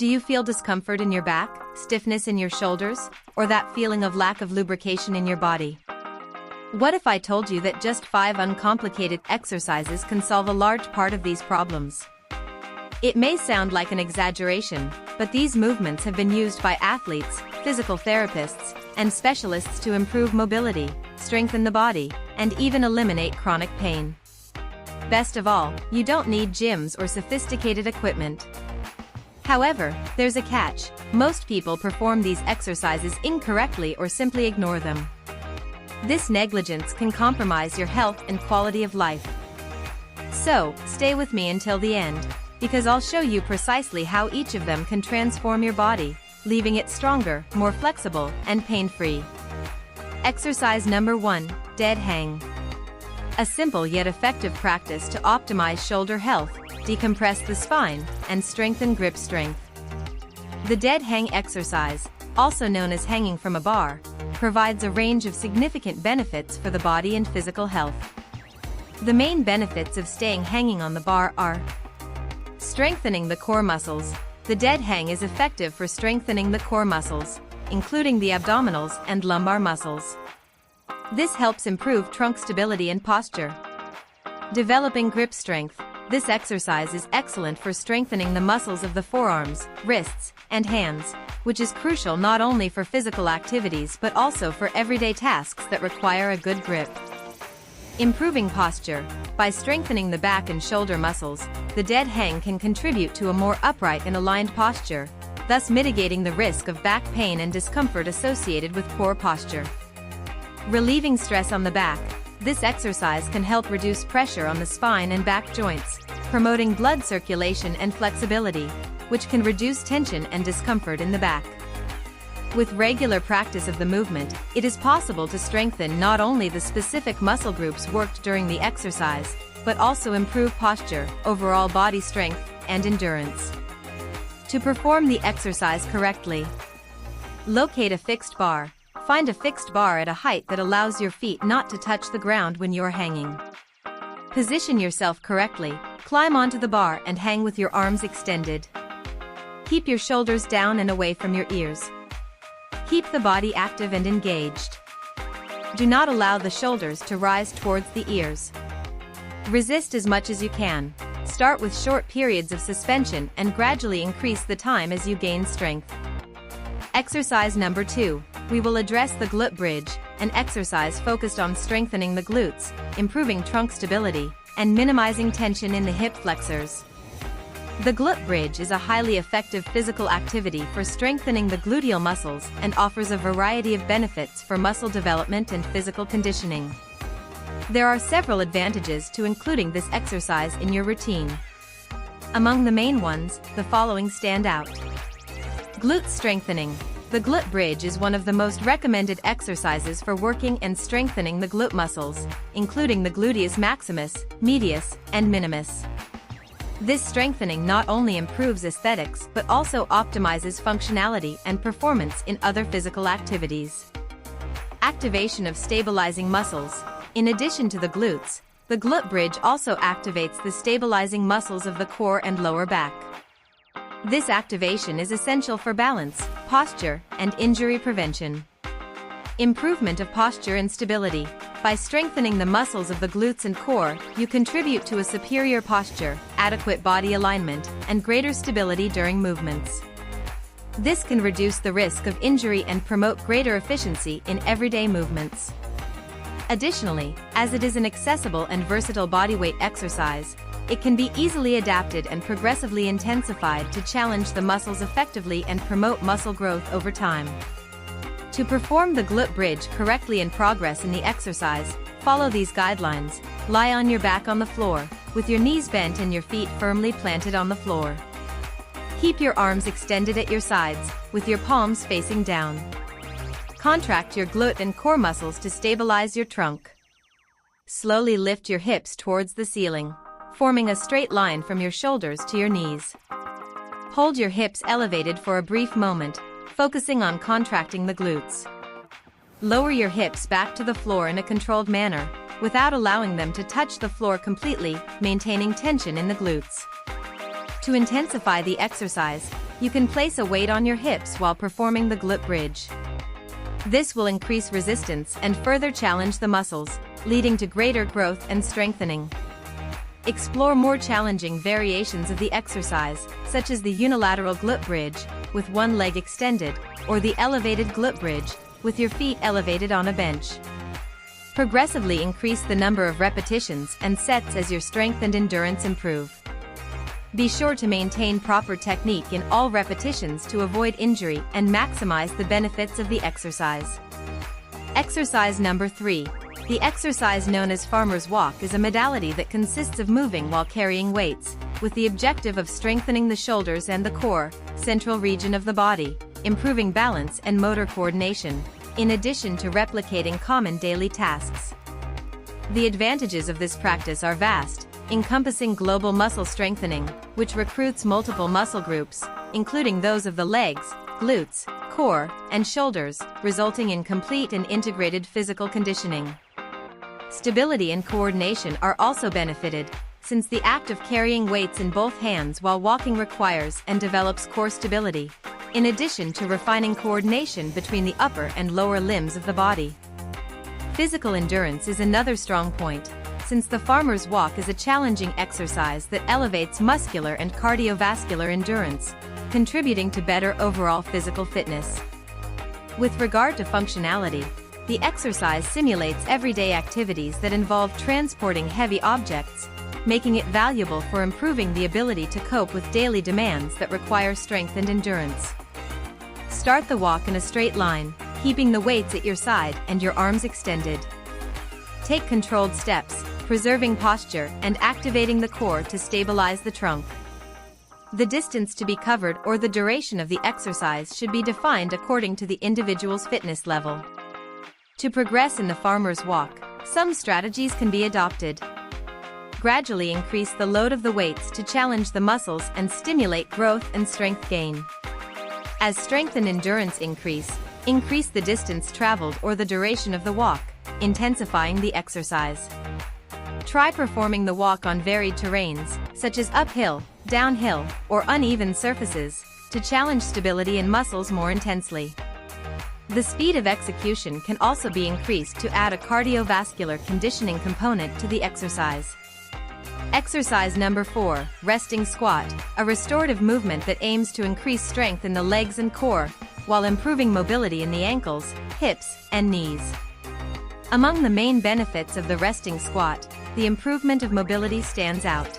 Do you feel discomfort in your back, stiffness in your shoulders, or that feeling of lack of lubrication in your body? What if I told you that just 5 uncomplicated exercises can solve a large part of these problems? It may sound like an exaggeration, but these movements have been used by athletes, physical therapists, and specialists to improve mobility, strengthen the body, and even eliminate chronic pain. Best of all, you don't need gyms or sophisticated equipment. However, there's a catch: most people perform these exercises incorrectly or simply ignore them. This negligence can compromise your health and quality of life. So, stay with me until the end, because I'll show you precisely how each of them can transform your body, leaving it stronger, more flexible, and pain-free. Exercise number 1, Dead Hang. A simple yet effective practice to optimize shoulder health, decompress the spine, and strengthen grip strength. The dead hang exercise, also known as hanging from a bar, provides a range of significant benefits for the body and physical health. The main benefits of staying hanging on the bar are: strengthening the core muscles. The dead hang is effective for strengthening the core muscles, including the abdominals and lumbar muscles. This helps improve trunk stability and posture. Developing grip strength. This exercise is excellent for strengthening the muscles of the forearms, wrists, and hands, which is crucial not only for physical activities but also for everyday tasks that require a good grip. Improving posture. By strengthening the back and shoulder muscles, the dead hang can contribute to a more upright and aligned posture, thus mitigating the risk of back pain and discomfort associated with poor posture. Relieving stress on the back. This exercise can help reduce pressure on the spine and back joints, promoting blood circulation and flexibility, which can reduce tension and discomfort in the back. With regular practice of the movement, it is possible to strengthen not only the specific muscle groups worked during the exercise, but also improve posture, overall body strength, and endurance. To perform the exercise correctly, locate a fixed bar. Find a fixed bar at a height that allows your feet not to touch the ground when you're hanging. Position yourself correctly, climb onto the bar and hang with your arms extended. Keep your shoulders down and away from your ears. Keep the body active and engaged. Do not allow the shoulders to rise towards the ears. Resist as much as you can. Start with short periods of suspension and gradually increase the time as you gain strength. Exercise number 2. We will address the glute bridge, an exercise focused on strengthening the glutes, improving trunk stability, and minimizing tension in the hip flexors. The glute bridge is a highly effective physical activity for strengthening the gluteal muscles and offers a variety of benefits for muscle development and physical conditioning. There are several advantages to including this exercise in your routine. Among the main ones, the following stand out. Glute strengthening. The glute bridge is one of the most recommended exercises for working and strengthening the glute muscles, including the gluteus maximus, medius, and minimus. This strengthening not only improves aesthetics but also optimizes functionality and performance in other physical activities. Activation of stabilizing muscles. In addition to the glutes, the glute bridge also activates the stabilizing muscles of the core and lower back. This activation is essential for balance, posture, and injury prevention. Improvement of posture and stability. By strengthening the muscles of the glutes and core, you contribute to a superior posture, adequate body alignment, and greater stability during movements. This can reduce the risk of injury and promote greater efficiency in everyday movements. Additionally, as it is an accessible and versatile bodyweight exercise, it can be easily adapted and progressively intensified to challenge the muscles effectively and promote muscle growth over time. To perform the glute bridge correctly and progress in the exercise, follow these guidelines. Lie on your back on the floor, with your knees bent and your feet firmly planted on the floor. Keep your arms extended at your sides, with your palms facing down. Contract your glute and core muscles to stabilize your trunk. Slowly lift your hips towards the ceiling, forming a straight line from your shoulders to your knees. Hold your hips elevated for a brief moment, focusing on contracting the glutes. Lower your hips back to the floor in a controlled manner, without allowing them to touch the floor completely, maintaining tension in the glutes. To intensify the exercise, you can place a weight on your hips while performing the glute bridge. This will increase resistance and further challenge the muscles, leading to greater growth and strengthening. Explore more challenging variations of the exercise, such as the unilateral glute bridge, with one leg extended, or the elevated glute bridge, with your feet elevated on a bench. Progressively increase the number of repetitions and sets as your strength and endurance improve. Be sure to maintain proper technique in all repetitions to avoid injury and maximize the benefits of the exercise. Exercise number 3. The exercise known as farmer's walk is a modality that consists of moving while carrying weights, with the objective of strengthening the shoulders and the core, central region of the body, improving balance and motor coordination, in addition to replicating common daily tasks. The advantages of this practice are vast, encompassing global muscle strengthening, which recruits multiple muscle groups, including those of the legs, glutes, core, and shoulders, resulting in complete and integrated physical conditioning. Stability and coordination are also benefited, since the act of carrying weights in both hands while walking requires and develops core stability, in addition to refining coordination between the upper and lower limbs of the body. Physical endurance is another strong point, since the farmer's walk is a challenging exercise that elevates muscular and cardiovascular endurance, contributing to better overall physical fitness. With regard to functionality, the exercise simulates everyday activities that involve transporting heavy objects, making it valuable for improving the ability to cope with daily demands that require strength and endurance. Start the walk in a straight line, keeping the weights at your side and your arms extended. Take controlled steps, preserving posture and activating the core to stabilize the trunk. The distance to be covered or the duration of the exercise should be defined according to the individual's fitness level. To progress in the farmer's walk, some strategies can be adopted. Gradually increase the load of the weights to challenge the muscles and stimulate growth and strength gain. As strength and endurance increase the distance traveled or the duration of the walk, intensifying the exercise. Try performing the walk on varied terrains, such as uphill, downhill, or uneven surfaces, to challenge stability and muscles more intensely. The speed of execution can also be increased to add a cardiovascular conditioning component to the exercise. Exercise number 4, resting squat, a restorative movement that aims to increase strength in the legs and core, while improving mobility in the ankles, hips, and knees. Among the main benefits of the resting squat, the improvement of mobility stands out.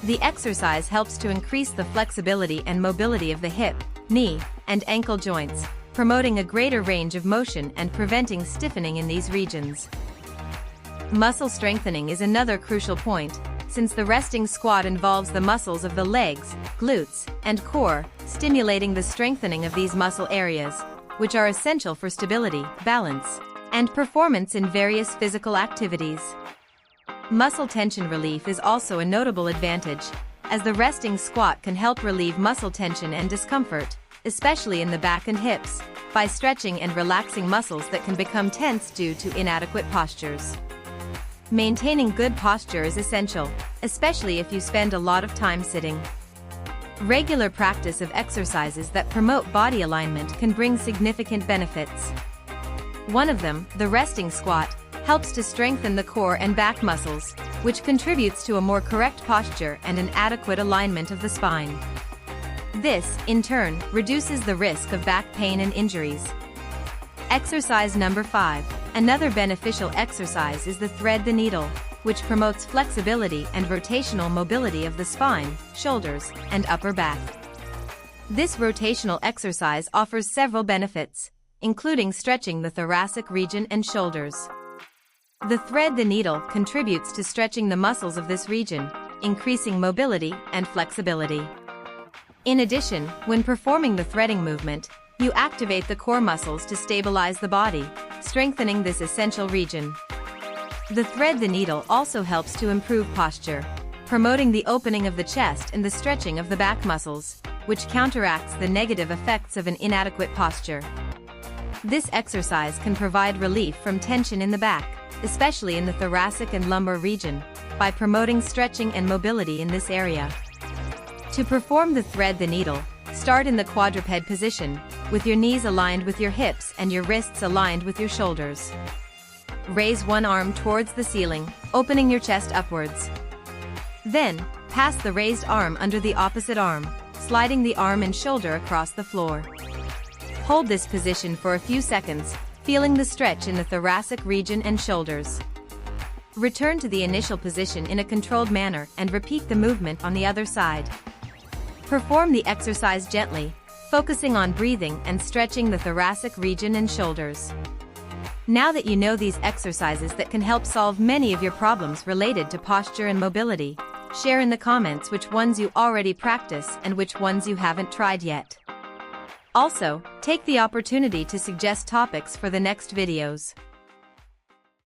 The exercise helps to increase the flexibility and mobility of the hip, knee, and ankle joints, promoting a greater range of motion and preventing stiffening in these regions. Muscle strengthening is another crucial point, since the resting squat involves the muscles of the legs, glutes, and core, stimulating the strengthening of these muscle areas, which are essential for stability, balance, and performance in various physical activities. Muscle tension relief is also a notable advantage, as the resting squat can help relieve muscle tension and discomfort, especially in the back and hips, by stretching and relaxing muscles that can become tense due to inadequate postures. Maintaining good posture is essential, especially if you spend a lot of time sitting. Regular practice of exercises that promote body alignment can bring significant benefits. One of them, the resting squat, helps to strengthen the core and back muscles, which contributes to a more correct posture and an adequate alignment of the spine. This, in turn, reduces the risk of back pain and injuries. Exercise number 5. Another beneficial exercise is the thread the needle, which promotes flexibility and rotational mobility of the spine, shoulders, and upper back. This rotational exercise offers several benefits, including stretching the thoracic region and shoulders. The thread the needle contributes to stretching the muscles of this region, increasing mobility and flexibility. In addition, when performing the threading movement, you activate the core muscles to stabilize the body, strengthening this essential region. The thread the needle also helps to improve posture, promoting the opening of the chest and the stretching of the back muscles, which counteracts the negative effects of an inadequate posture. This exercise can provide relief from tension in the back, especially in the thoracic and lumbar region, by promoting stretching and mobility in this area. To perform the thread the needle, start in the quadruped position, with your knees aligned with your hips and your wrists aligned with your shoulders. Raise one arm towards the ceiling, opening your chest upwards. Then, pass the raised arm under the opposite arm, sliding the arm and shoulder across the floor. Hold this position for a few seconds, feeling the stretch in the thoracic region and shoulders. Return to the initial position in a controlled manner and repeat the movement on the other side. Perform the exercise gently, focusing on breathing and stretching the thoracic region and shoulders. Now that you know these exercises that can help solve many of your problems related to posture and mobility, share in the comments which ones you already practice and which ones you haven't tried yet. Also, take the opportunity to suggest topics for the next videos.